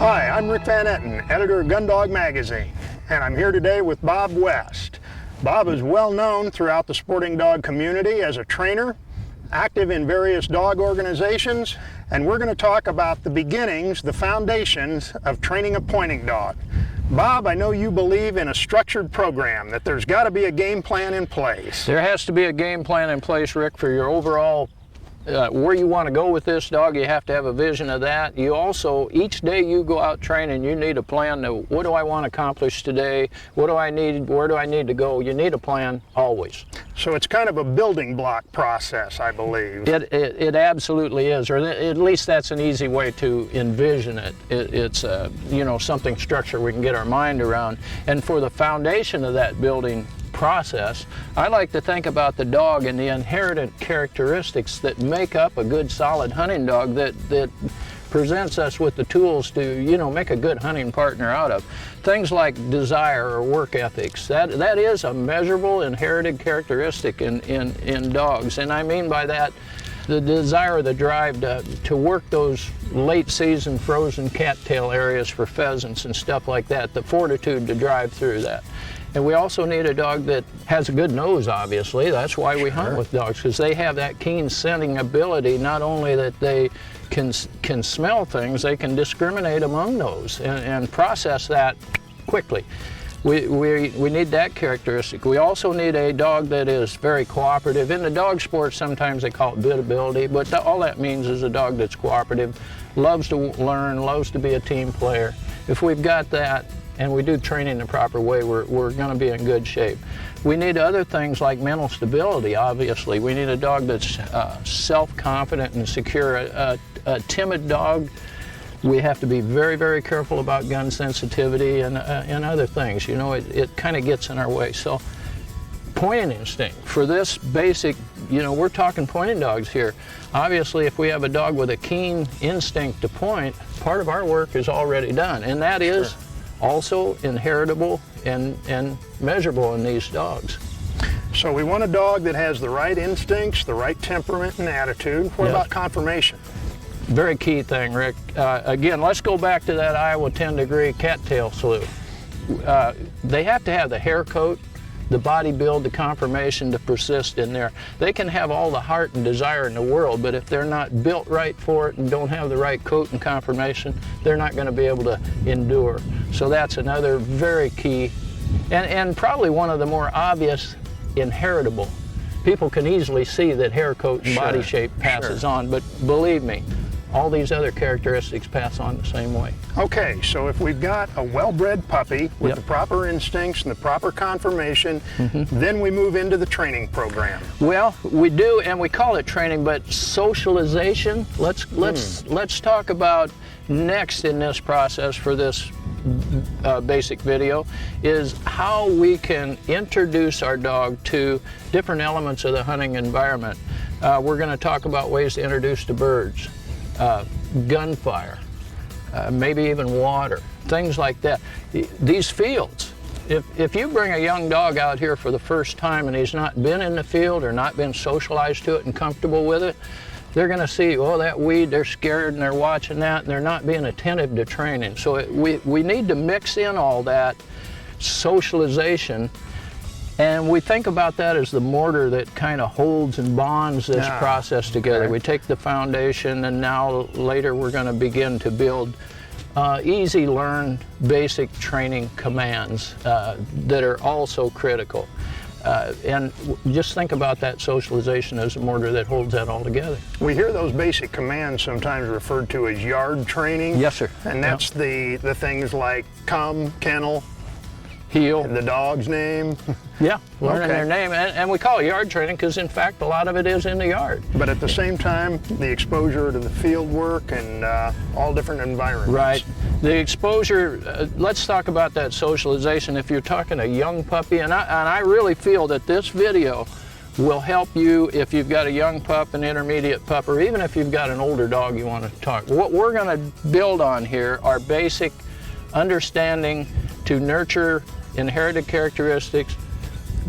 Hi, I'm Rick Van Etten, editor of Gundog Magazine, and I'm here today with Bob West. Bob is well known throughout the sporting dog community as a trainer, active in various dog organizations, and we're going to talk about the beginnings, the foundations of training a pointing dog. Bob, I know you believe in a structured program, that there's got to be a game plan in place. There has to be a game plan in place, Rick, for your overall where you want to go with this dog. You have to have a vision of that. You also, each day you go out training, you need a plan to what do I want to accomplish today? What do I need? Where do I need to go? You need a plan always. So it's kind of a building block process, I believe. It absolutely is, or at least that's an easy way to envision it. It's you know, something structured we can get our mind around. And for the foundation of that building process, I like to think about the dog and the inherent characteristics that make up a good solid hunting dog that presents us with the tools to, you know, make a good hunting partner out of. Things like desire or work ethics, that is a measurable inherited characteristic in dogs. And I mean by that the desire, the drive to work those late season frozen cattail areas for pheasants and stuff like that, the fortitude to drive through that. And we also need a dog that has a good nose, obviously. That's why we hunt with dogs, because they have that keen scenting ability, not only that they can smell things, they can discriminate among those and process that quickly. We need that characteristic. We also need a dog that is very cooperative. In the dog sport, sometimes they call it bidability, but all that means is a dog that's cooperative, loves to learn, loves to be a team player. If we've got that, and we do training the proper way, we're going to be in good shape. We need other things like mental stability, obviously. We need a dog that's self-confident and secure. A timid dog, we have to be very, very careful about gun sensitivity and other things. You know, it kind of gets in our way. So, pointing instinct. For this basic, you know, we're talking pointing dogs here. Obviously, if we have a dog with a keen instinct to point, part of our work is already done, and that is also inheritable and measurable in these dogs. So we want a dog that has the right instincts, the right temperament and attitude. What about conformation? Very key thing, Rick. Again, let's go back to that Iowa 10-degree cattail salute. They have to have the hair coat, the body build, the conformation to persist in there. They can have all the heart and desire in the world, but if they're not built right for it and don't have the right coat and conformation, they're not going to be able to endure. So that's another very key, and probably one of the more obvious inheritable. People can easily see that hair coat and body shape passes on, but believe me, all these other characteristics pass on the same way. Okay, so if we've got a well-bred puppy with the proper instincts and the proper conformation, then we move into the training program. Well, we do, and we call it training, but socialization, let's talk about next in this process for this basic video, is how we can introduce our dog to different elements of the hunting environment. We're going to talk about ways to introduce to birds, gunfire, maybe even water, things like that. These fields, if you bring a young dog out here for the first time and he's not been in the field or not been socialized to it and comfortable with it, they're going to see, oh, that weed, they're scared and they're watching that and they're not being attentive to training. So we need to mix in all that socialization. And we think about that as the mortar that kind of holds and bonds this process together. We take the foundation, and now later we're going to begin to build easy learn basic training commands that are also critical. And just think about that socialization as a mortar that holds that all together. We hear those basic commands sometimes referred to as yard training. Yes, sir. And that's the things like come, kennel, heel, the dog's name. Yeah, learning their name, and we call it yard training because in fact a lot of it is in the yard. But at the same time, the exposure to the field work and all different environments. Right. The exposure, let's talk about that socialization. If you're talking a young puppy, and I really feel that this video will help you if you've got a young pup, an intermediate pup, or even if you've got an older dog you want to talk. What we're going to build on here are basic understanding to nurture inherited characteristics,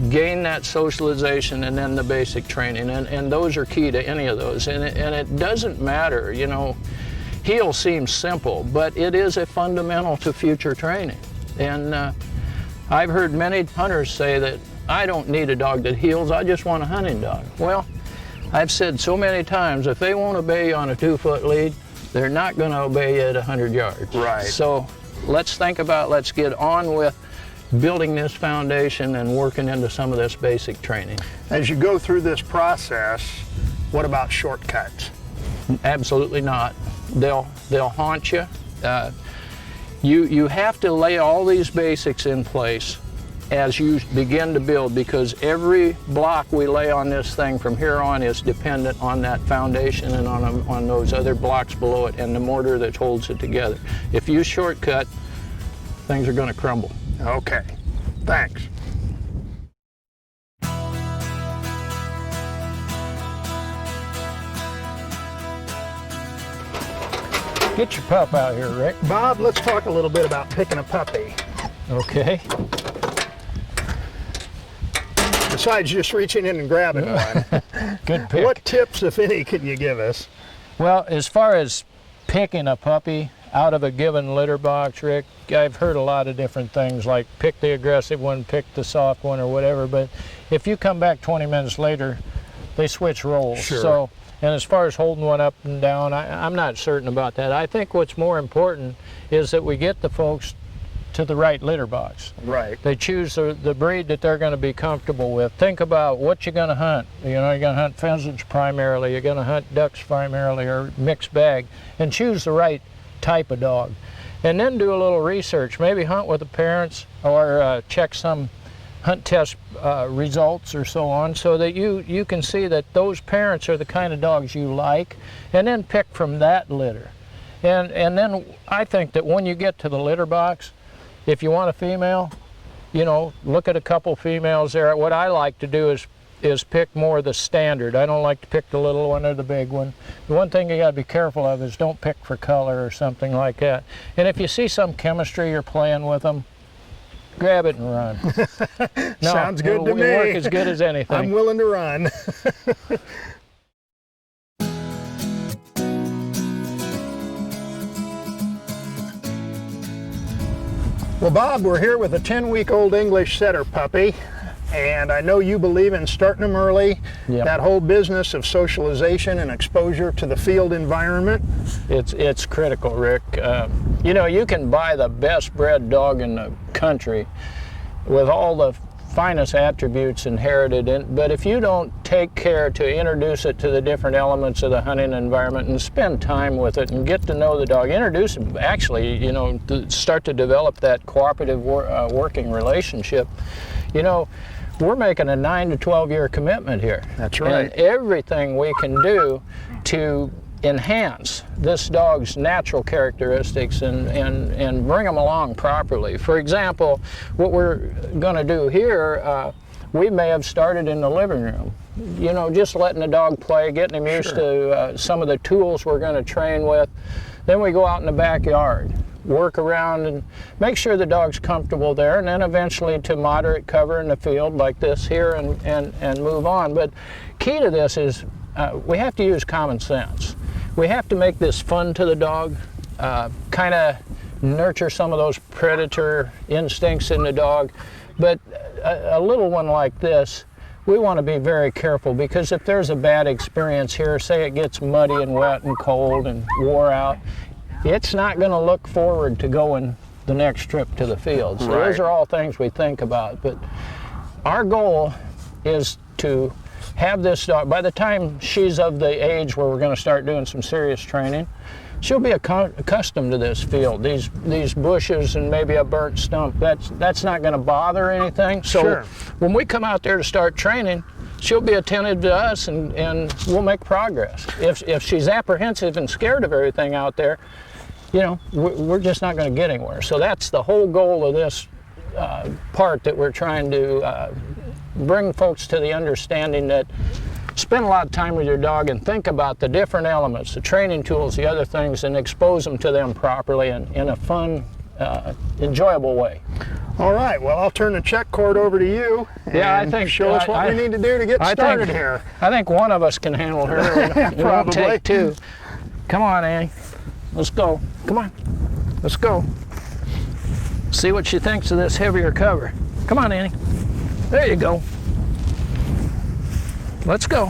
gain that socialization, and then the basic training, and those are key to any of those. And it doesn't matter, you know, heel seems simple, but it is a fundamental to future training. And I've heard many hunters say that I don't need a dog that heels, I just want a hunting dog. Well, I've said so many times, if they won't obey you on a 2-foot lead, they're not going to obey you at 100 yards. Right. So let's get on with building this foundation and working into some of this basic training. As you go through this process, what about shortcuts? Absolutely not. They'll haunt you. You have to lay all these basics in place as you begin to build, because every block we lay on this thing from here on is dependent on that foundation and on those other blocks below it and the mortar that holds it together. If you shortcut, things are going to crumble. Okay, thanks. Get your pup out here, Rick. Bob, let's talk a little bit about picking a puppy. Okay. Besides just reaching in and grabbing one, Good pick. what tips, if any, can you give us? Well, as far as picking a puppy out of a given litter box, Rick, I've heard a lot of different things, like pick the aggressive one, pick the soft one, or whatever, but if you come back 20 minutes later, they switch roles. Sure. So, and as far as holding one up and down, I'm not certain about that. I think what's more important is that we get the folks to the right litter box. Right. They choose the breed that they're going to be comfortable with. Think about what you're going to hunt. You know, you're going to hunt pheasants primarily, you're going to hunt ducks primarily, or mixed bag, and choose the right type of dog. And then do a little research. Maybe hunt with the parents, or check some hunt test results or so on, so that you can see that those parents are the kind of dogs you like, and then pick from that litter. And then I think that when you get to the litter box, if you want a female, you know, look at a couple females there. What I like to do is pick more of the standard. I don't like to pick the little one or the big one. The one thing you got to be careful of is don't pick for color or something like that. And if you see some chemistry you're playing with them, grab it and run. No, Sounds good to me. It'll work as good as anything. I'm willing to run. Well, Bob, we're here with a 10-week-old English setter puppy, and I know you believe in starting them early. Yep. That whole business of socialization and exposure to the field environment. It's critical, Rick. You know, you can buy the best bred dog in the country with all the finest attributes inherited in, but if you don't take care to introduce it to the different elements of the hunting environment and spend time with it and get to know the dog, introduce them, actually, you know, to start to develop that cooperative working relationship, you know, we're making a 9 to 12 year commitment here. That's right. And everything we can do to enhance this dog's natural characteristics and bring them along properly. For example, what we're going to do here, we may have started in the living room. You know, just letting the dog play, getting him used to some of the tools we're going to train with. Then we go out in the backyard, work around and make sure the dog's comfortable there, and then eventually to moderate cover in the field like this here and move on. But key to this is we have to use common sense. We have to make this fun to the dog, kind of nurture some of those predator instincts in the dog. But a little one like this, we want to be very careful, because if there's a bad experience here, say it gets muddy and wet and cold and wore out, it's not going to look forward to going the next trip to the field. So Right. those are all things we think about. But our goal is to have this dog, by the time she's of the age where we're going to start doing some serious training, she'll be accustomed to this field, these bushes and maybe a burnt stump. That's not going to bother anything. So Sure. when we come out there to start training, she'll be attentive to us and we'll make progress. If she's apprehensive and scared of everything out there, you know, we're just not going to get anywhere. So that's the whole goal of this part that we're trying to bring folks to the understanding that spend a lot of time with your dog and think about the different elements, the training tools, the other things, and expose them to them properly and in a fun, enjoyable way. All right, well, I'll turn the check cord over to you. Yeah, I and think show us what we need to do to get started here. I think one of us can handle her. It won't Probably. take two. Come on, Annie. Let's go. Come on. Let's go. See what she thinks of this heavier cover. Come on, Annie. There you go. Let's go.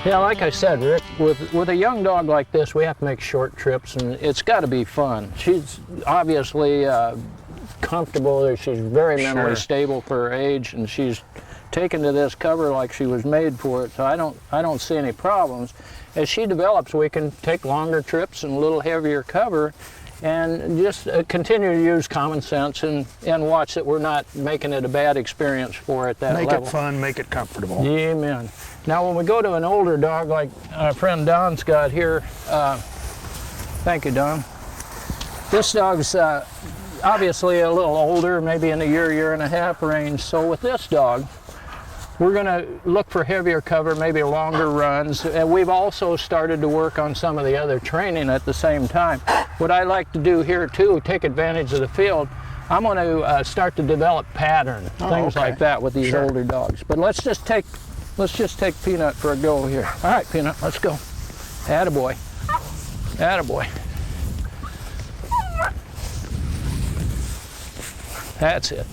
Yeah, like I said, Rick, with a young dog like this, we have to make short trips, and it's got to be fun. She's obviously comfortable. She's very mentally stable for her age, and she's taken to this cover like she was made for it. So I don't see any problems. As she develops, we can take longer trips and a little heavier cover, and just continue to use common sense and watch that we're not making it a bad experience for her at that level. Make it fun, make it comfortable. Amen. Now, when we go to an older dog like our friend Don's got here, thank you, Don. This dog's obviously a little older, maybe in the year and a half range. So with this dog, we're going to look for heavier cover, maybe longer runs. And we've also started to work on some of the other training at the same time. What I like to do here too, take advantage of the field, I'm going to start to develop pattern, things like that with these older dogs. But let's just take Peanut for a go here. All right, Peanut, let's go. Attaboy. Attaboy. That's it.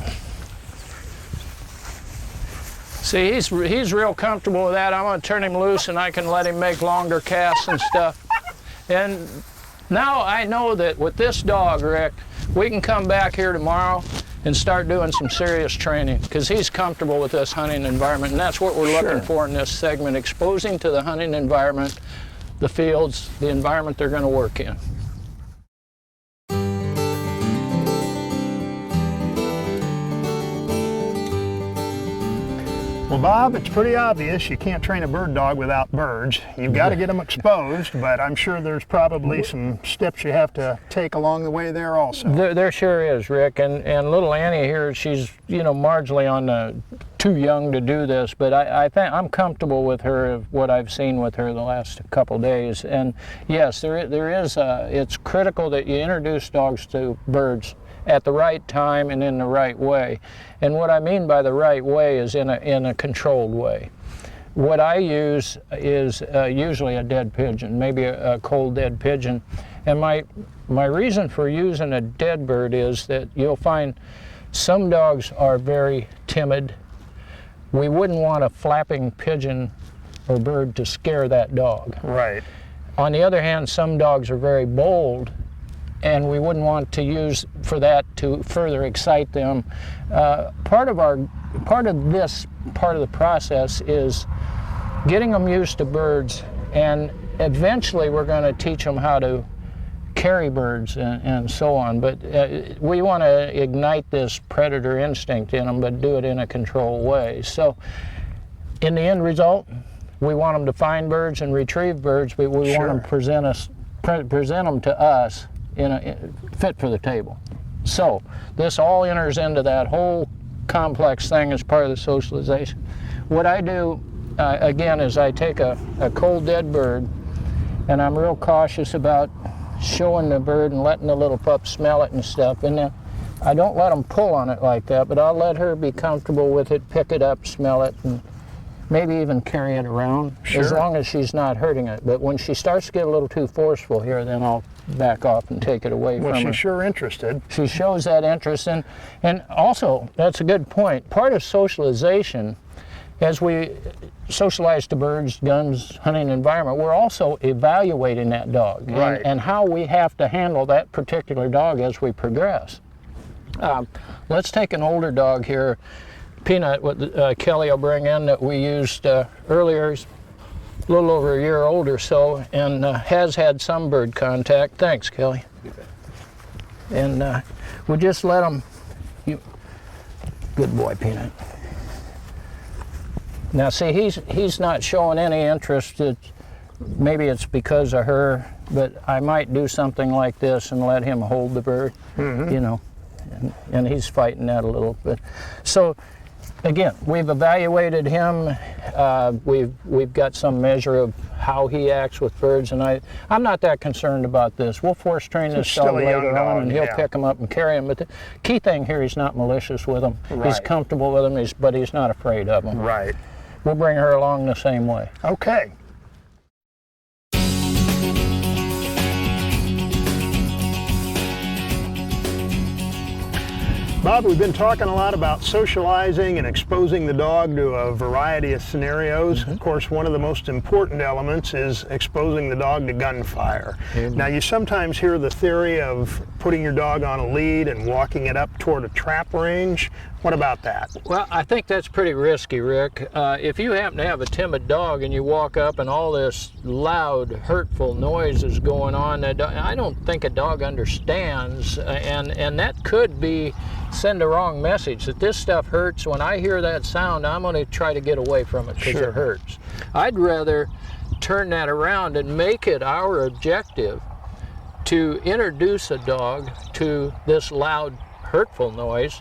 See, he's real comfortable with that. I'm going to turn him loose and I can let him make longer casts and stuff. And now I know that with this dog, Rick, we can come back here tomorrow and start doing some serious training because he's comfortable with this hunting environment, and that's what we're looking for in this segment, exposing to the hunting environment, the fields, the environment they're going to work in. Well, Bob, it's pretty obvious you can't train a bird dog without birds. You've got to get them exposed, but I'm sure there's probably some steps you have to take along the way there also. There sure is, Rick, and little Annie here, she's, you know, marginally on the too young to do this, but I think I'm comfortable with her, what I've seen with her the last couple days. And yes, there is, it's critical that you introduce dogs to birds at the right time and in the right way. And what I mean by the right way is in a controlled way. What I use is usually a dead pigeon, maybe a cold dead pigeon. And my reason for using a dead bird is that you'll find some dogs are very timid. We wouldn't want a flapping pigeon or bird to scare that dog. Right. On the other hand, some dogs are very bold, and we wouldn't want to use for that to further excite them. Part of the process is getting them used to birds, and eventually we're going to teach them how to carry birds and so on. But we want to ignite this predator instinct in them, but do it in a controlled way. So in the end result, we want them to find birds and retrieve birds, but we want them to present them to us fit for the table. So this all enters into that whole complex thing as part of the socialization. What I do again is I take a cold dead bird, and I'm real cautious about showing the bird and letting the little pup smell it and stuff, and then I don't let them pull on it like that, but I'll let her be comfortable with it, pick it up, smell it, and maybe even carry it around, as long as she's not hurting it. But when she starts to get a little too forceful here, then I'll back off and take it away from her. Well, she's sure interested. She shows that interest, and also, that's a good point, part of socialization, as we socialize to birds, guns, hunting environment, we're also evaluating that dog and how we have to handle that particular dog as we progress. Let's take an older dog here, Peanut, what Kelly will bring in, that we used earlier. He's a little over a year old or so, and has had some bird contact. Thanks, Kelly. And we just let him, good boy, Peanut. Now see, he's not showing any interest. Maybe it's because of her, but I might do something like this and let him hold the bird, you know, and he's fighting that a little bit. So again, we've evaluated him. We've got some measure of how he acts with birds, and I'm not that concerned about this. We'll force train this Still dog a young later on, dog, and he'll yeah. pick him up and carry him. But the key thing here, he's not malicious with them. He's Right. comfortable with them, but he's not afraid of them. Right. We'll bring her along the same way. Okay. Bob, we've been talking a lot about socializing and exposing the dog to a variety of scenarios. Of course, one of the most important elements is exposing the dog to gunfire. Now, you sometimes hear the theory of putting your dog on a lead and walking it up toward a trap range. What about that? Well, I think that's pretty risky, Rick. If you happen to have a timid dog and you walk up and all this loud, hurtful noise is going on, I don't think a dog understands, and that could send a wrong message that this stuff hurts. When I hear that sound, I'm going to try to get away from it because Sure. it hurts. I'd rather turn that around and make it our objective to introduce a dog to this loud, hurtful noise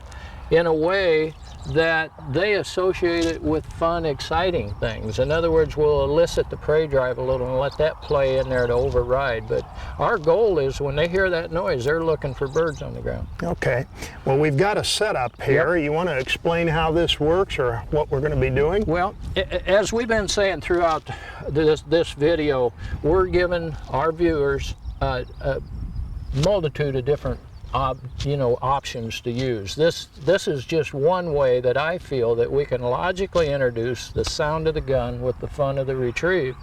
in a way that they associate it with fun, exciting things. In other words, we'll elicit the prey drive a little and let that play in there to override. But our goal is when they hear that noise, they're looking for birds on the ground. Okay. Well, we've got a setup here. Yep. You want to explain how this works or what we're going to be doing? Well, as we've been saying throughout this video, we're giving our viewers a multitude of different options to use. This is just one way that I feel that we can logically introduce the sound of the gun with the fun of the retrieve.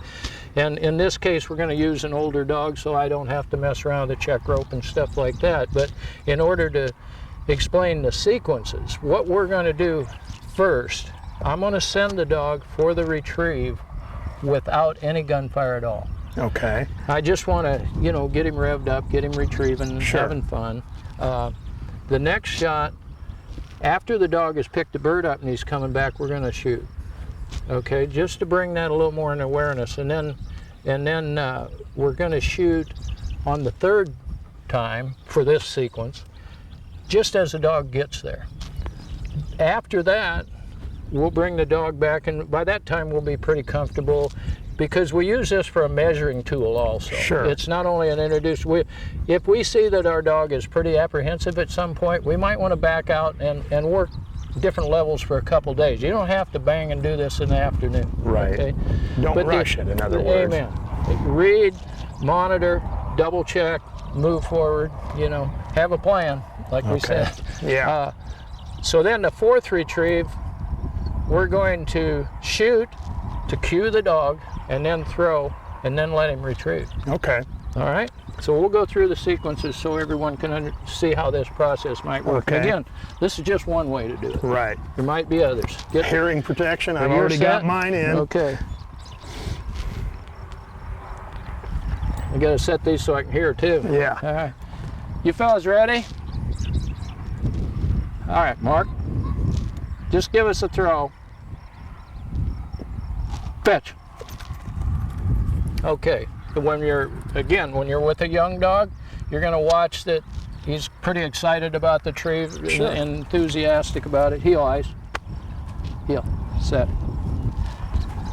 And in this case, we're going to use an older dog, so I don't have to mess around with the check rope and stuff like that. But in order to explain the sequences, what we're going to do first, I'm going to send the dog for the retrieve without any gunfire at all. Okay. I just want to, get him revved up, get him retrieving, Sure. having fun. The next shot, after the dog has picked the bird up and he's coming back, we're going to shoot. Okay, just to bring that a little more in awareness, and then we're going to shoot on the third time for this sequence, just as the dog gets there. After that, we'll bring the dog back, and by that time we'll be pretty comfortable, because we use this for a measuring tool also. Sure. It's not only an introduce. If we see that our dog is pretty apprehensive at some point, we might want to back out and work different levels for a couple days. You don't have to bang and do this in the afternoon. Right. Okay? Don't rush it, in other words. Amen. Read, monitor, double check, move forward, have a plan, like we Okay. said. Yeah. So then the fourth retrieve, we're going to shoot to cue the dog, and then throw, and then let him retrieve. Okay. All right? So we'll go through the sequences so everyone can see how this process might work. Okay. And again, this is just one way to do it. Right. There might be others. Hearing protection, I've You're already got set? mine in. Okay. I got to set these so I can hear too. Yeah. All right. You fellas ready? All right, Mark. Just give us a throw. Fetch. Okay. When you're with a young dog, you're going to watch that he's pretty excited about the tree, Sure. enthusiastic about it. Heel eyes. Heel. Set.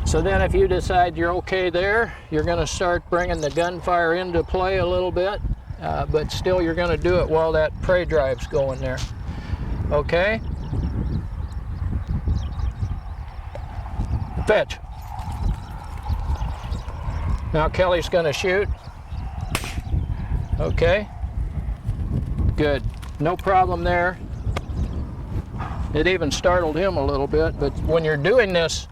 So then if you decide you're okay there, you're going to start bringing the gunfire into play a little bit, but still you're going to do it while that prey drive's going there. Okay? Fetch. Now Kelly's going to shoot. Okay. Good. No problem there. It even startled him a little bit, but when you're doing this,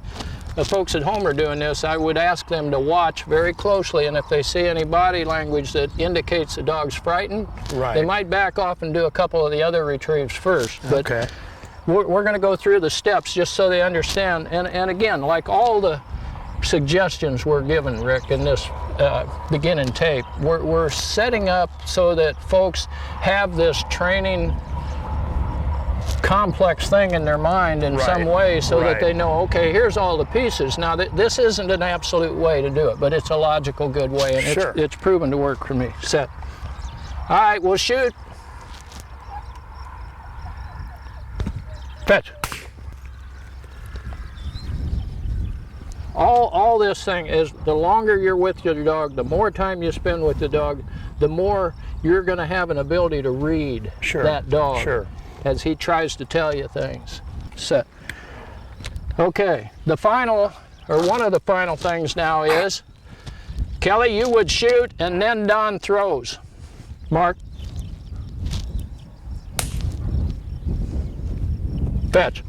the folks at home are doing this, I would ask them to watch very closely, and if they see any body language that indicates the dog's frightened, Right. they might back off and do a couple of the other retrieves first. But Okay. we're going to go through the steps just so they understand. And again, like all the suggestions we're given, Rick, in this beginning tape, we're setting up so that folks have this training complex thing in their mind in Right. some way, so Right. that they know, okay, here's all the pieces. Now, this isn't an absolute way to do it, but it's a logical, good way, and Sure. it's proven to work for me. Set. All right, we'll shoot. Fetch. all this thing is, the longer you're with your dog, the more time you spend with the dog, the more you're going to have an ability to read that dog as he tries to tell you things. So, okay, the final, or one of the final things now is, Kelly, you would shoot and then Don throws. Mark. Fetch.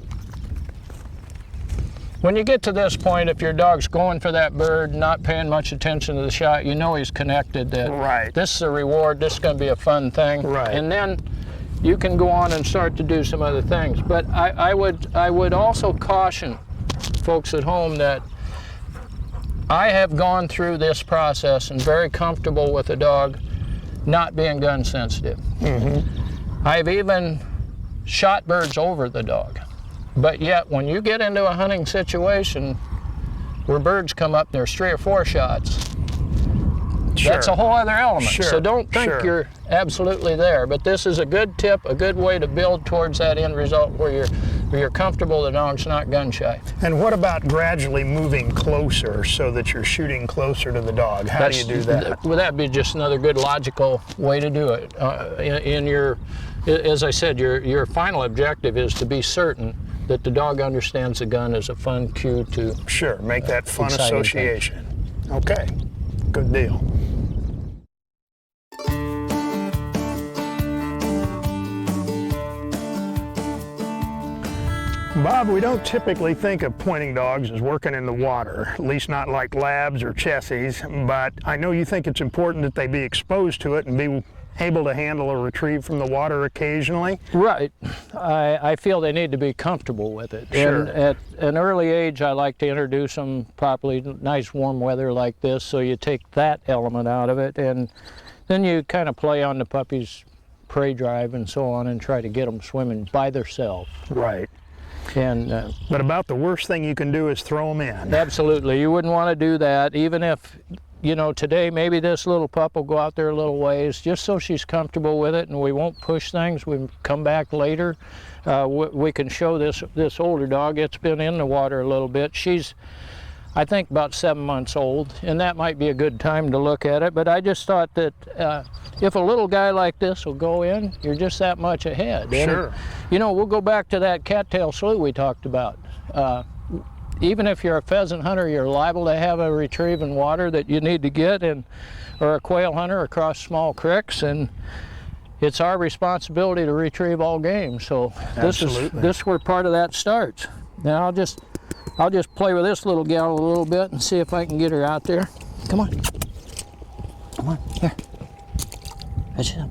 When you get to this point, if your dog's going for that bird, not paying much attention to the shot, you know he's connected that this is a reward, this is going to be a fun thing. And then you can go on and start to do some other things. But I would also caution folks at home that I have gone through this process and very comfortable with a dog not being gun sensitive. I've even shot birds over the dog. But yet, when you get into a hunting situation where birds come up, there's 3 or 4 shots, that's a whole other element. So don't think you're absolutely there. But this is a good tip, a good way to build towards that end result where you're comfortable the dog's not gun shy. And what about gradually moving closer so that you're shooting closer to the dog? How do you do that? Well, that'd be just another good logical way to do it. As I said, your final objective is to be certain that the dog understands the gun as a fun cue to make that fun association. Okay, good deal. Bob, we don't typically think of pointing dogs as working in the water, at least not like labs or chessies, but I know you think it's important that they be exposed to it and be able to handle a retrieve from the water occasionally. Right. I feel they need to be comfortable with it. And at an early age, I like to introduce them properly, nice warm weather like this, so you take that element out of it, and then you kind of play on the puppy's prey drive and so on and try to get them swimming by themselves. Right. And but about the worst thing you can do is throw them in. Absolutely. You wouldn't want to do that, even if, you know, today maybe this little pup will go out there a little ways just so she's comfortable with it, and we won't push things. We come back later. We can show this older dog. It's been in the water a little bit. She's, I think, about 7 months old, and that might be a good time to look at it. But I just thought that if a little guy like this will go in, you're just that much ahead. And, you know, we'll go back to that cattail slough we talked about. Even if you're a pheasant hunter, you're liable to have a retrieve in water that you need to get, or a quail hunter across small creeks, and it's our responsibility to retrieve all game. So this is where part of that starts. Now I'll just play with this little gal a little bit and see if I can get her out there. Come on. Come on, here. That's it.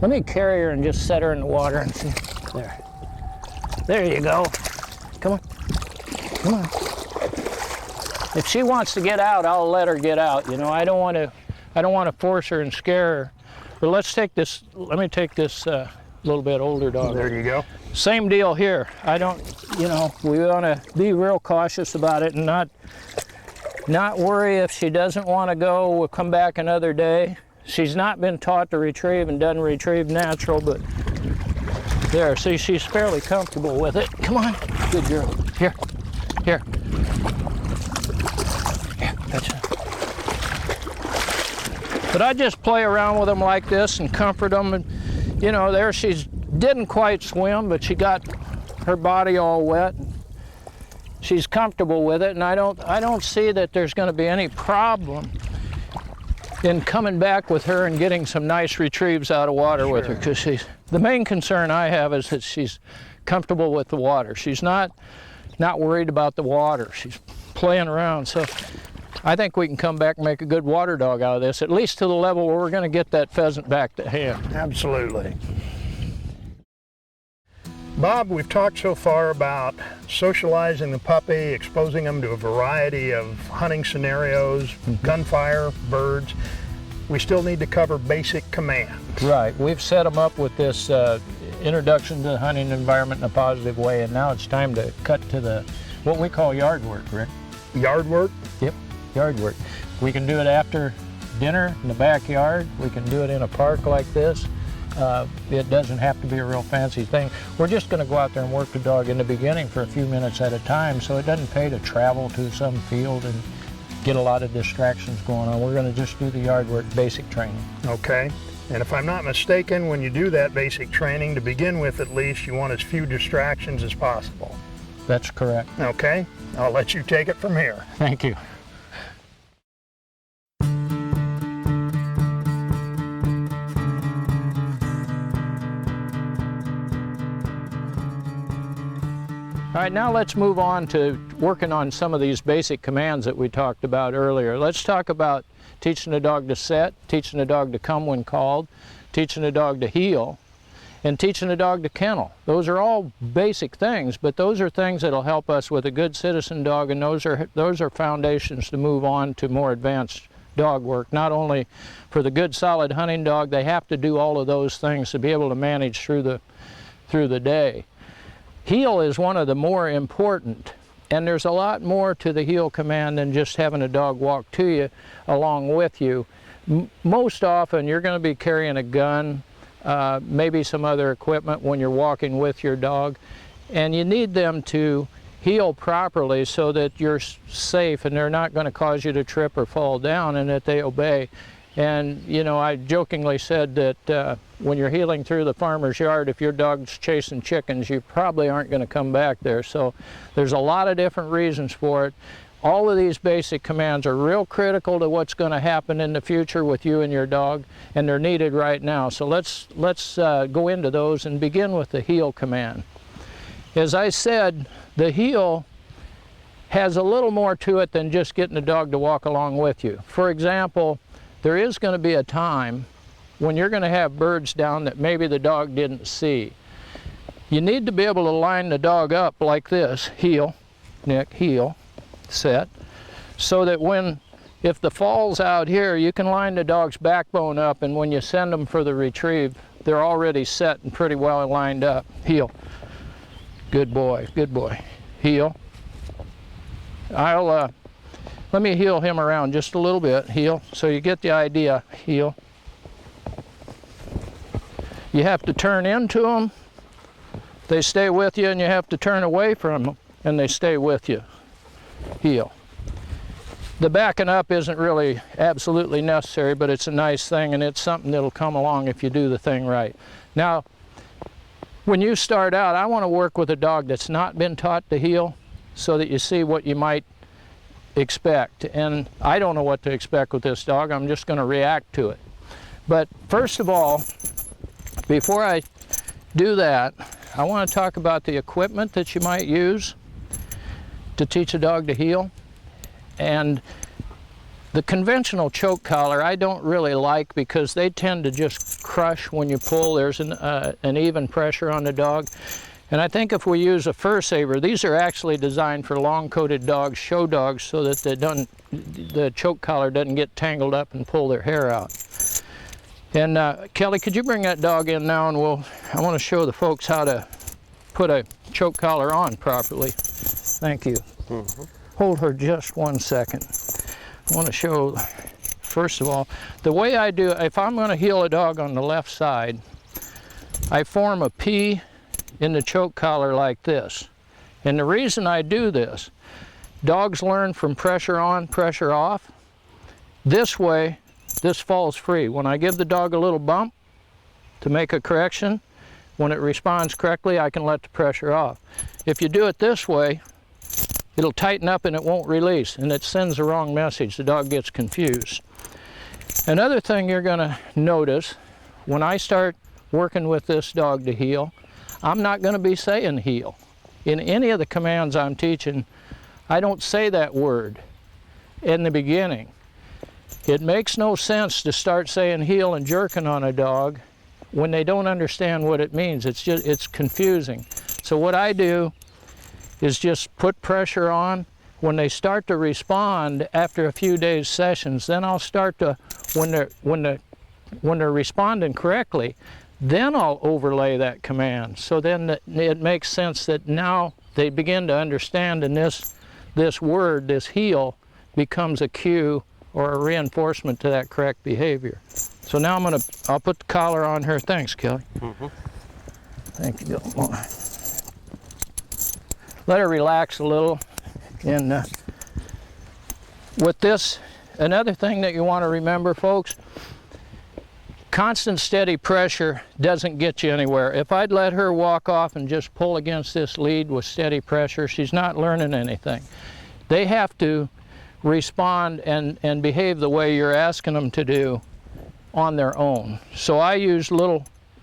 Let me carry her and just set her in the water and see. There. There you go. Come on. Come on. If she wants to get out, I'll let her get out. You know, I don't want to force her and scare her. But let me take this little bit older dog. There you go. Same deal here. You know, we want to be real cautious about it and not worry if she doesn't want to go. We'll come back another day. She's not been taught to retrieve and doesn't retrieve natural, but there, see, she's fairly comfortable with it. Come on, good girl. Here. Here, gotcha. But I just play around with them like this and comfort them, and you know, there she didn't quite swim, but she got her body all wet. She's comfortable with it, and I don't see that there's going to be any problem in coming back with her and getting some nice retrieves out of water with her, because the main concern I have is that she's comfortable with the water. She's not worried about the water. She's playing around. So I think we can come back and make a good water dog out of this, at least to the level where we're going to get that pheasant back to hand. Absolutely. Bob, we've talked so far about socializing the puppy, exposing them to a variety of hunting scenarios, gunfire, birds. We still need to cover basic commands. Right. We've set them up with this introduction to the hunting environment in a positive way, and now it's time to cut to what we call yard work, Rick. Yard work? Yep, yard work. We can do it after dinner in the backyard. We can do it in a park like this. It doesn't have to be a real fancy thing. We're just going to go out there and work the dog in the beginning for a few minutes at a time, so it doesn't pay to travel to some field and get a lot of distractions going on. We're going to just do the yard work, basic training. Okay. And if I'm not mistaken, when you do that basic training, to begin with at least, you want as few distractions as possible. That's correct. Okay? I'll let you take it from here. Thank you. All right, now let's move on to working on some of these basic commands that we talked about earlier. Let's talk about teaching the dog to set, teaching the dog to come when called, teaching the dog to heel, and teaching the dog to kennel. Those are all basic things, but those are things that'll help us with a good citizen dog, and those are foundations to move on to more advanced dog work. Not only for the good solid hunting dog, they have to do all of those things to be able to manage through the day. Heel is one of the more important, and there's a lot more to the heel command than just having a dog walk to you along with you. Most often you're going to be carrying a gun, maybe some other equipment when you're walking with your dog, and you need them to heel properly so that you're safe and they're not going to cause you to trip or fall down, and that they obey. And you know, I jokingly said that when you're heeling through the farmer's yard, if your dog's chasing chickens, you probably aren't going to come back there. So there's a lot of different reasons for it. All of these basic commands are real critical to what's going to happen in the future with you and your dog, and they're needed right now. So let's go into those and begin with the heel command. As I said, the heel has a little more to it than just getting the dog to walk along with you. For example, there is going to be a time when you're going to have birds down that maybe the dog didn't see. You need to be able to line the dog up like this, heel, neck, heel, set, so that if the fall's out here, you can line the dog's backbone up, and when you send them for the retrieve, they're already set and pretty well lined up. Heel. Good boy, good boy. Heel. Let me heel him around just a little bit, heel, so you get the idea, heel. You have to turn into them, they stay with you, and you have to turn away from them, and they stay with you, heel. The backing up isn't really absolutely necessary, but it's a nice thing, and it's something that'll come along if you do the thing right. Now, when you start out, I want to work with a dog that's not been taught to heel, so that you see what you might expect. And I don't know what to expect with this dog. I'm just going to react to it. But first of all, before I do that, I want to talk about the equipment that you might use to teach a dog to heel. And the conventional choke collar I don't really like, because they tend to just crush when you pull. There's an even pressure on the dog. And I think if we use a fur saver, these are actually designed for long-coated dogs, show dogs, so that the choke collar doesn't get tangled up and pull their hair out. And Kelly, could you bring that dog in now, and I want to show the folks how to put a choke collar on properly. Thank you. Mm-hmm. Hold her just 1 second. I want to show, first of all, the way I do, if I'm going to heel a dog on the left side, I form a P in the choke collar like this. And the reason I do this, dogs learn from pressure on, pressure off. This way, this falls free. When I give the dog a little bump to make a correction, when it responds correctly, I can let the pressure off. If you do it this way, it'll tighten up and it won't release, and it sends the wrong message. The dog gets confused. Another thing you're going to notice, when I start working with this dog to heel, I'm not going to be saying heel. In any of the commands I'm teaching, I don't say that word in the beginning. It makes no sense to start saying heel and jerking on a dog when they don't understand what it means. It's confusing. So what I do is just put pressure on. When they start to respond after a few days sessions, then I'll start to, when they're responding correctly, then I'll overlay that command. So then it makes sense that now they begin to understand, and this word, this heel, becomes a cue or a reinforcement to that correct behavior. So now I'll put the collar on her. Thanks, Kelly. Thank you. Let her relax a little. And with this, another thing that you want to remember, folks, constant steady pressure doesn't get you anywhere. If I'd let her walk off and just pull against this lead with steady pressure, she's not learning anything. They have to respond and behave the way you're asking them to do on their own. So I use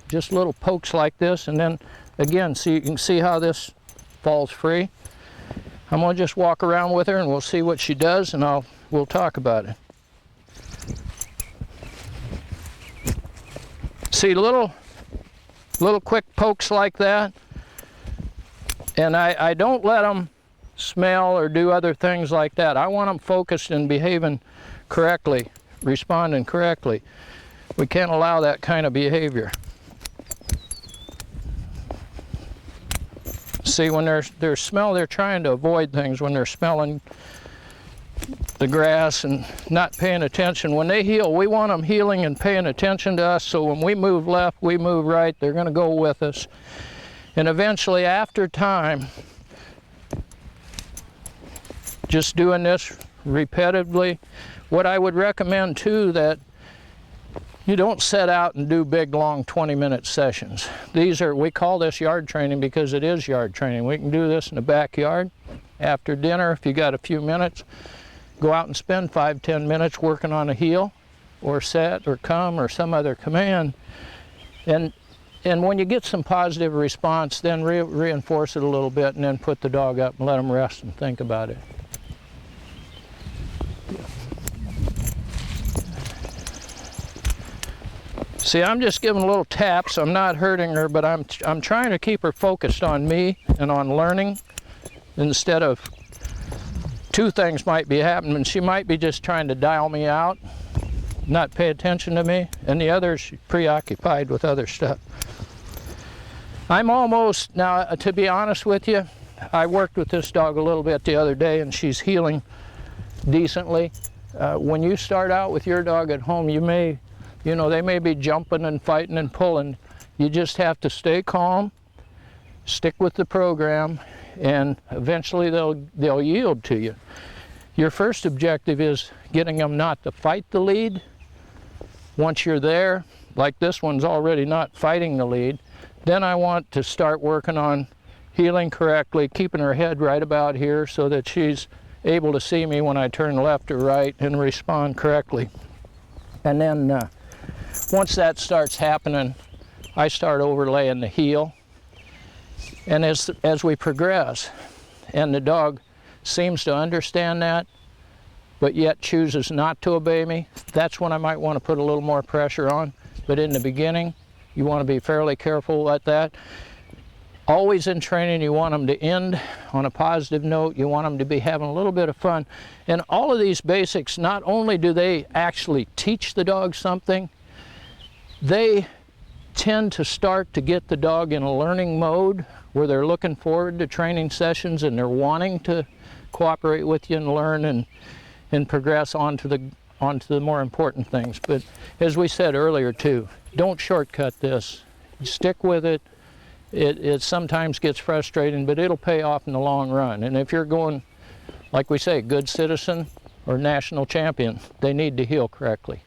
just little pokes like this, and then again, so you can see how this falls free. I'm gonna just walk around with her and we'll see what she does, and we'll talk about it. See, little quick pokes like that, and I don't let them smell or do other things like that. I want them focused and behaving correctly, responding correctly. We can't allow that kind of behavior. See, when they're trying to avoid things when they're smelling the grass and not paying attention. When they heel, we want them heeling and paying attention to us, so when we move left, we move right, they're going to go with us. And eventually, after time, just doing this repetitively, what I would recommend too, that you don't set out and do big, long 20-minute sessions. We call this yard training because it is yard training. We can do this in the backyard after dinner. If you got a few minutes, go out and spend 5-10 minutes working on a heel or set or come or some other command. And when you get some positive response, then reinforce it a little bit and then put the dog up and let them rest and think about it. See, I'm just giving little taps. I'm not hurting her, but I'm trying to keep her focused on me and on learning, instead of two things might be happening. She might be just trying to dial me out, not pay attention to me, and the other is preoccupied with other stuff. I'm almost, now to be honest with you, I worked with this dog a little bit the other day and she's healing decently. When you start out with your dog at home, they may be jumping and fighting and pulling. You just have to stay calm, stick with the program, and eventually they'll yield to you. Your first objective is getting them not to fight the lead. Once you're there, like this one's already not fighting the lead, then I want to start working on heeling correctly, keeping her head right about here so that she's able to see me when I turn left or right and respond correctly. And then once that starts happening, I start overlaying the heel. And as we progress, and the dog seems to understand that, but yet chooses not to obey me, that's when I might want to put a little more pressure on. But in the beginning, you want to be fairly careful at that. Always in training, you want them to end on a positive note. You want them to be having a little bit of fun. And all of these basics, not only do they actually teach the dog something, they tend to start to get the dog in a learning mode where they're looking forward to training sessions and they're wanting to cooperate with you and learn and progress onto the more important things. But as we said earlier too, don't shortcut this. Stick with it. It sometimes gets frustrating, but it'll pay off in the long run. And if you're going, like we say, good citizen or national champion, they need to heel correctly.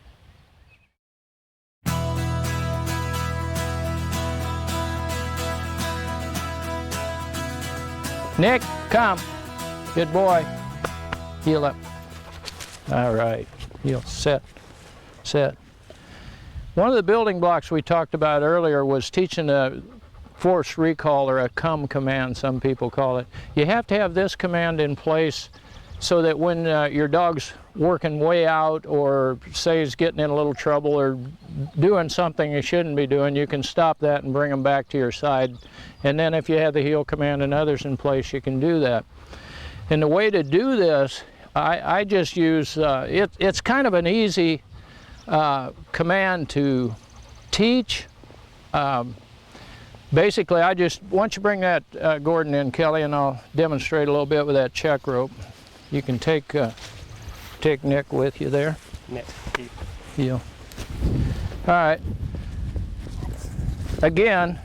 Nick, come. Good boy. Heel up. All right. Heel. Set. Set. One of the building blocks we talked about earlier was teaching a force recall, or a come command, some people call it. You have to have this command in place so that when your dog's working way out, or say he's getting in a little trouble or doing something he shouldn't be doing, you can stop that and bring him back to your side. And then if you have the heel command and others in place, you can do that. And the way to do this, I just use, it's kind of an easy command to teach. Basically, once you bring that Gordon in, Kelly, and I'll demonstrate a little bit with that check rope. You can take Nick with you there. Nick. Heel. All right. Again,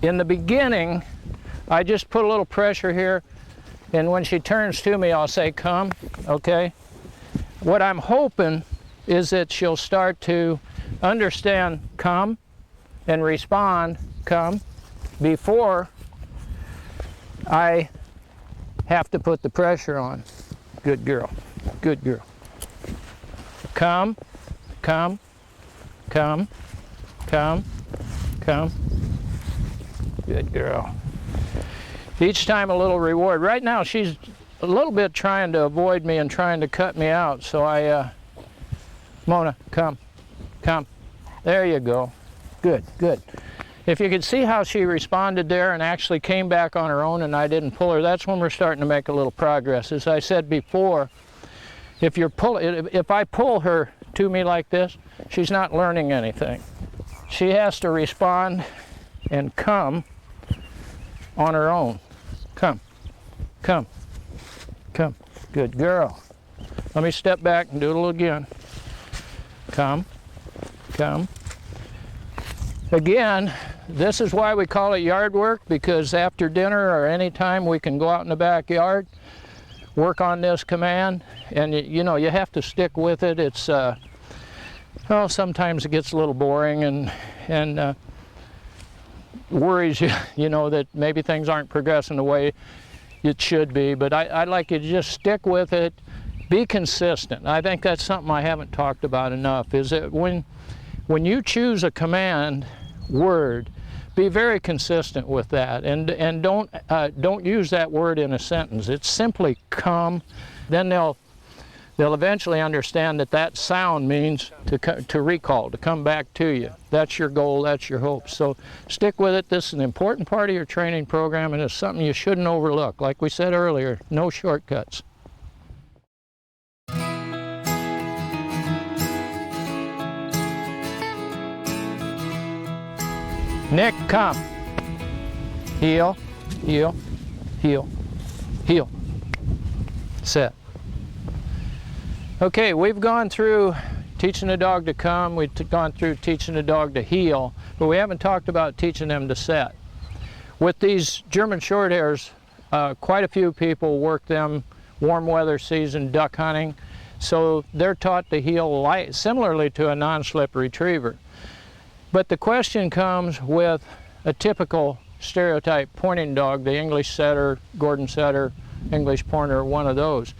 in the beginning, I just put a little pressure here, and when she turns to me, I'll say, come, okay? What I'm hoping is that she'll start to understand come and respond come before I have to put the pressure on. Good girl, good girl. Come, come, come, come, come. Good girl. Each time a little reward. Right now she's a little bit trying to avoid me and trying to cut me out, so Mona, come, come. There you go. Good, good. If you could see how she responded there and actually came back on her own and I didn't pull her, that's when we're starting to make a little progress. As I said before, if I pull her to me like this, she's not learning anything. She has to respond and come on her own. Come, come, come. Good girl. Let me step back and do it a little again. Come, come. Again, this is why we call it yard work, because after dinner or any time we can go out in the backyard, work on this command, and you know, you have to stick with it. It's, well, sometimes it gets a little boring and worries you, you know, that maybe things aren't progressing the way it should be, but I'd like you to just stick with it, be consistent. I think that's something I haven't talked about enough, is that when you choose a command word, be very consistent with that, and don't use that word in a sentence. It's simply come. Then they'll eventually understand that that sound means to recall, to come back to you. That's your goal, that's your hope. So stick with it. This is an important part of your training program, and it's something you shouldn't overlook. Like we said earlier, no shortcuts. Nick, come. Heel, heel, heel, heel. Set. Okay, we've gone through teaching the dog to come, we've gone through teaching the dog to heel, but we haven't talked about teaching them to set. With these German Shorthairs, quite a few people work them warm weather season duck hunting, so they're taught to heel similarly to a non-slip retriever. But the question comes with a typical stereotype pointing dog, the English setter, Gordon setter, English pointer, one of those.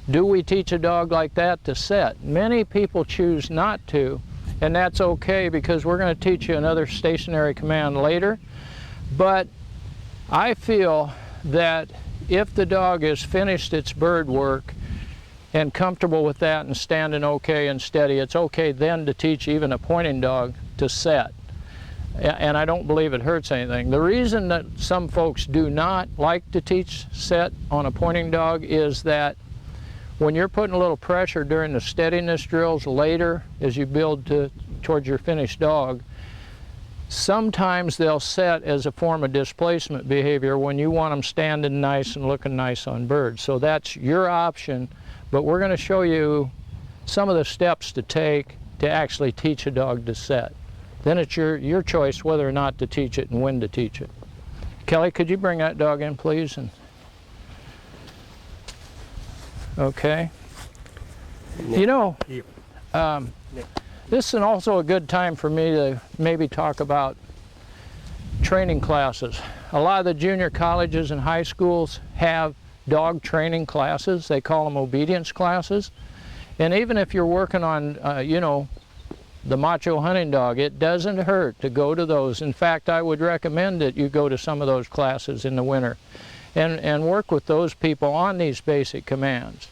Do we teach a dog like that to set? Many people choose not to, and that's okay, because we're going to teach you another stationary command later. But I feel that if the dog has finished its bird work and comfortable with that and standing okay and steady, it's okay then to teach even a pointing dog to set. And I don't believe it hurts anything. The reason that some folks do not like to teach set on a pointing dog is that when you're putting a little pressure during the steadiness drills later as you build towards your finished dog, sometimes they'll set as a form of displacement behavior when you want them standing nice and looking nice on birds. So that's your option, but we're going to show you some of the steps to take to actually teach a dog to set. Then it's your choice whether or not to teach it and when to teach it. Kelly, could you bring that dog in, please? Okay. You know, this is also a good time for me to maybe talk about training classes. A lot of the junior colleges and high schools have dog training classes. They call them obedience classes. And even if you're working on, you know, the macho hunting dog, it doesn't hurt to go to those. In fact, I would recommend that you go to some of those classes in the winter and work with those people on these basic commands.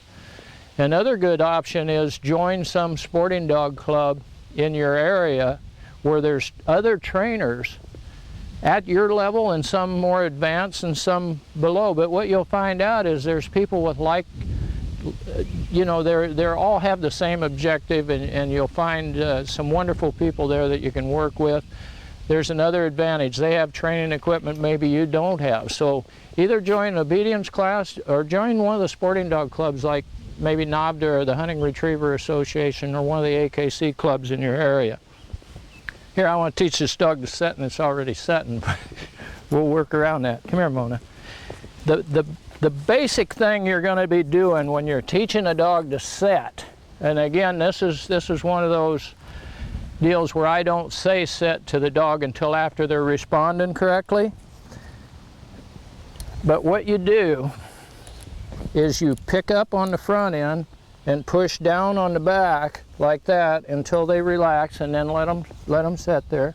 Another good option is join some sporting dog club in your area where there's other trainers at your level and some more advanced and some below. But what you'll find out is there's people with you know, they're all have the same objective, and you'll find some wonderful people there that you can work with. There's another advantage. They have training equipment maybe you don't have. So either join an obedience class or join one of the sporting dog clubs like maybe NAVDA or the Hunting Retriever Association or one of the AKC clubs in your area. Here, I want to teach this dog to set, and it's already setting. We'll work around that. Come here, Mona. The basic thing you're going to be doing when you're teaching a dog to set, and again, this is one of those deals where I don't say set to the dog until after they're responding correctly. But what you do is you pick up on the front end and push down on the back like that until they relax, and then let them sit there.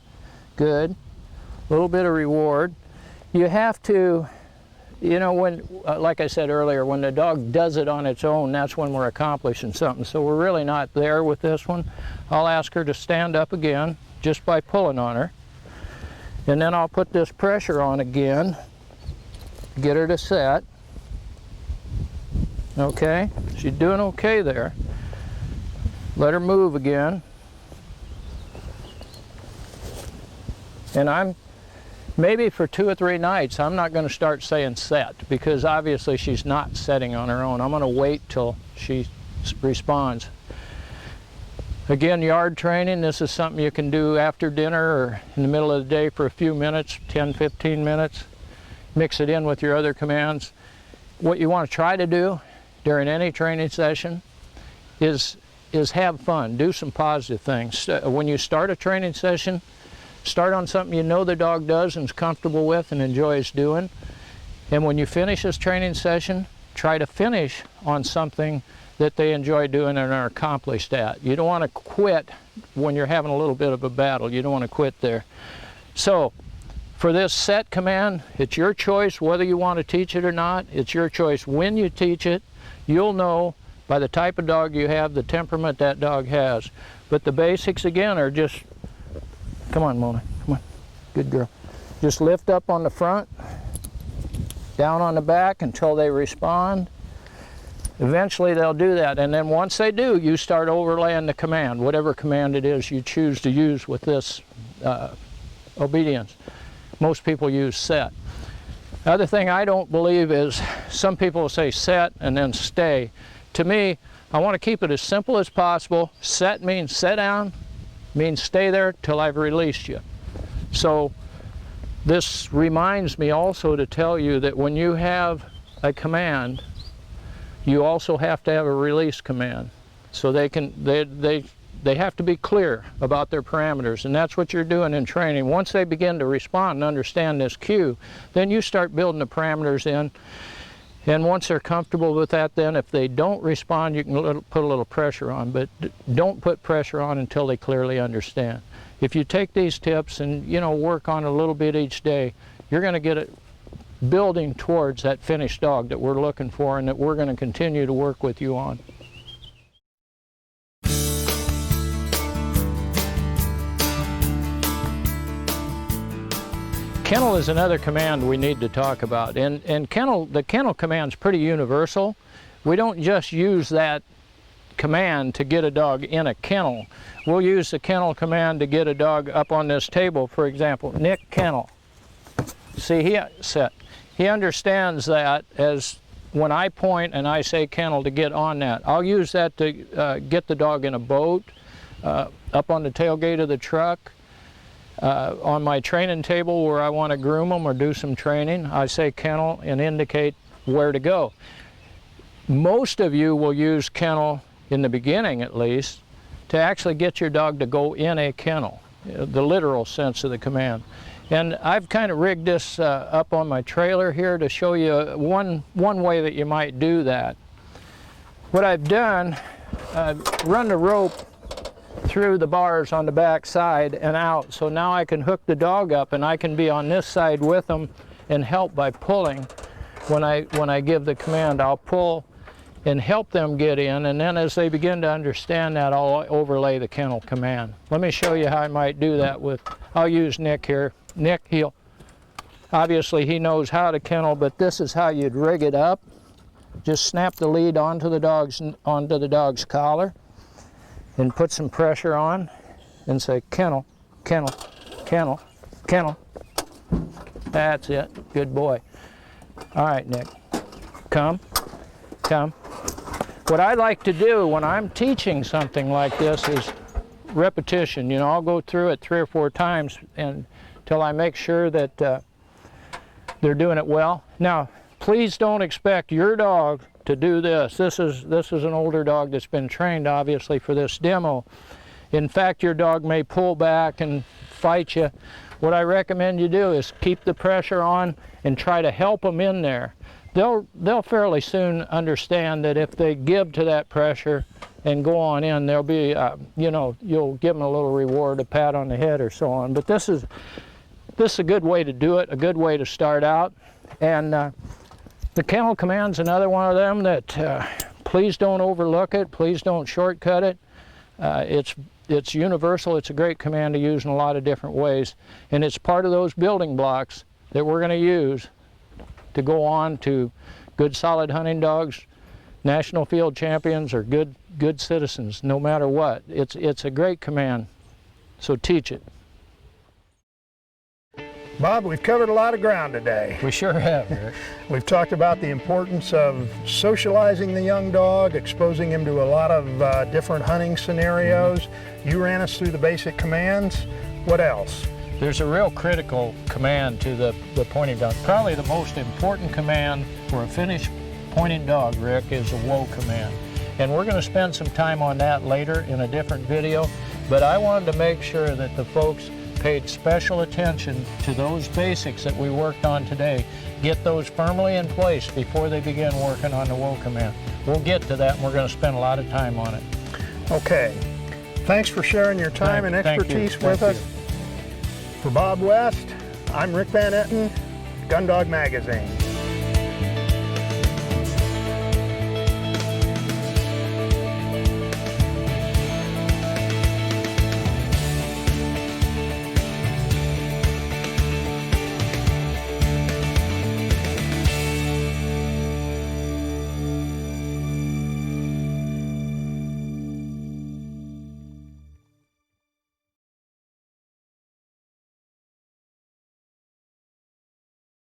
Good. A little bit of reward. You have to, you know, when, like I said earlier, when the dog does it on its own, that's when we're accomplishing something. So we're really not there with this one. I'll ask her to stand up again just by pulling on her. And then I'll put this pressure on again, get her to set. Okay, she's doing okay there. Let her move again. And I'm, maybe for 2 or 3 nights, I'm not going to start saying set, because obviously she's not setting on her own. I'm going to wait till she responds. Again, yard training, this is something you can do after dinner or in the middle of the day for a few minutes, 10, 15 minutes. Mix it in with your other commands. What you want to try to do during any training session is have fun, do some positive things. When you start a training session, start on something you know the dog does and is comfortable with and enjoys doing. And when you finish this training session, try to finish on something that they enjoy doing and are accomplished at. You don't want to quit when you're having a little bit of a battle. You don't want to quit there. So for this set command, it's your choice whether you want to teach it or not. It's your choice when you teach it. You'll know by the type of dog you have, the temperament that dog has. But the basics, again, are just, come on, Mona, come on, good girl. Just lift up on the front, down on the back until they respond. Eventually they'll do that, and then once they do, you start overlaying the command, whatever command it is you choose to use with this obedience. Most people use set. The other thing I don't believe is some people say set and then stay. To me, I want to keep it as simple as possible. Set means sit down, means stay there till I've released you. So this reminds me also to tell you that when you have a command, you also have to have a release command. So they have to be clear about their parameters, and that's what you're doing in training. Once they begin to respond and understand this cue, then you start building the parameters in. And once they're comfortable with that, then if they don't respond, you can put a little pressure on, but don't put pressure on until they clearly understand. If you take these tips and, you know, work on it a little bit each day, you're going to get it building towards that finished dog that we're looking for and that we're going to continue to work with you on. Kennel is another command we need to talk about, and the kennel command is pretty universal. We don't just use that command to get a dog in a kennel. We'll use the kennel command to get a dog up on this table, for example. Nick, kennel. See, he understands that as when I point and I say kennel to get on that. I'll use that to get the dog in a boat, up on the tailgate of the truck. On my training table where I want to groom them or do some training, I say kennel and indicate where to go. Most of you will use kennel, in the beginning at least, to actually get your dog to go in a kennel, the literal sense of the command. And I've kind of rigged this up on my trailer here to show you one way that you might do that. What I've done, I've run the rope through the bars on the back side and out, so now I can hook the dog up and I can be on this side with them and help by pulling. When I give the command, I'll pull and help them get in, and then as they begin to understand that, I'll overlay the kennel command. Let me show you how I might do that with, I'll use Nick here. Nick, obviously he knows how to kennel, but this is how you'd rig it up. Just snap the lead onto the dog's collar and put some pressure on and say kennel, kennel, kennel, kennel. That's it, good boy. All right, Nick, come, come. What I like to do when I'm teaching something like this is repetition. You know, I'll go through it 3 or 4 times until I make sure that they're doing it well. Now, please don't expect your dog to do this. This is an older dog that's been trained, obviously, for this demo. In fact, your dog may pull back and fight you. What I recommend you do is keep the pressure on and try to help them in there. They'll fairly soon understand that if they give to that pressure and go on in, there'll be, you know, you'll give them a little reward, a pat on the head or so on. But this is a good way to do it, a good way to start out. And the Kennel Command's another one of them that please don't overlook it, please don't shortcut it. It's universal. It's a great command to use in a lot of different ways, and it's part of those building blocks that we're going to use to go on to good solid hunting dogs, national field champions, or good citizens, no matter what. It's a great command, so teach it. Bob, we've covered a lot of ground today. We sure have, Rick. We've talked about the importance of socializing the young dog, exposing him to a lot of different hunting scenarios. You ran us through the basic commands. What else? There's a real critical command to the pointing dog. Probably the most important command for a finished pointing dog, Rick, is a whoa command. And we're going to spend some time on that later in a different video, but I wanted to make sure that the folks paid special attention to those basics that we worked on today. Get those firmly in place before they begin working on the whoa command. We'll get to that, and we're going to spend a lot of time on it. Okay. Thanks for sharing your time and expertise with us. For Bob West, I'm Rick Van Etten, Gun Dog Magazine.